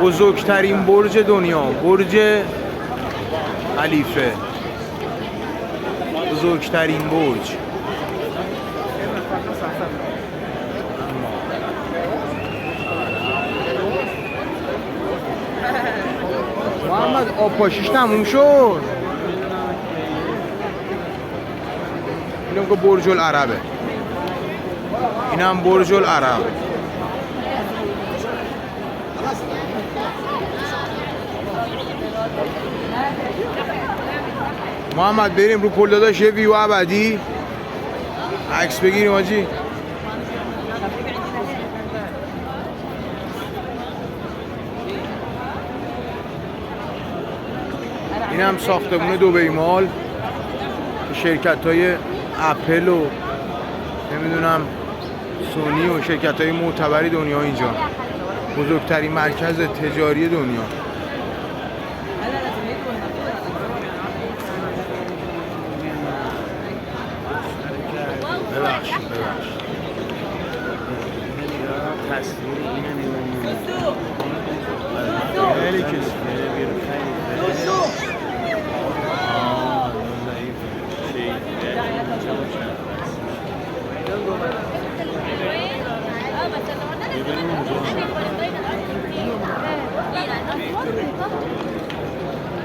بزرگترین برج دنیا، برج خلیفه، بزرگترین برج. محمد آب پاشیش تموم شد. اینم که برج العربه، اینم برج العرب. محمد بریم رو پل داداش یه ویو ابدی عکس بگیریم آجی. این هم ساختمون دبی مال، شرکت های اپل و نمیدونم سونی و شرکت های معتبری دنیا اینجا. بزرگترین مرکز تجاری دنیا. ببخشید خیلی کسی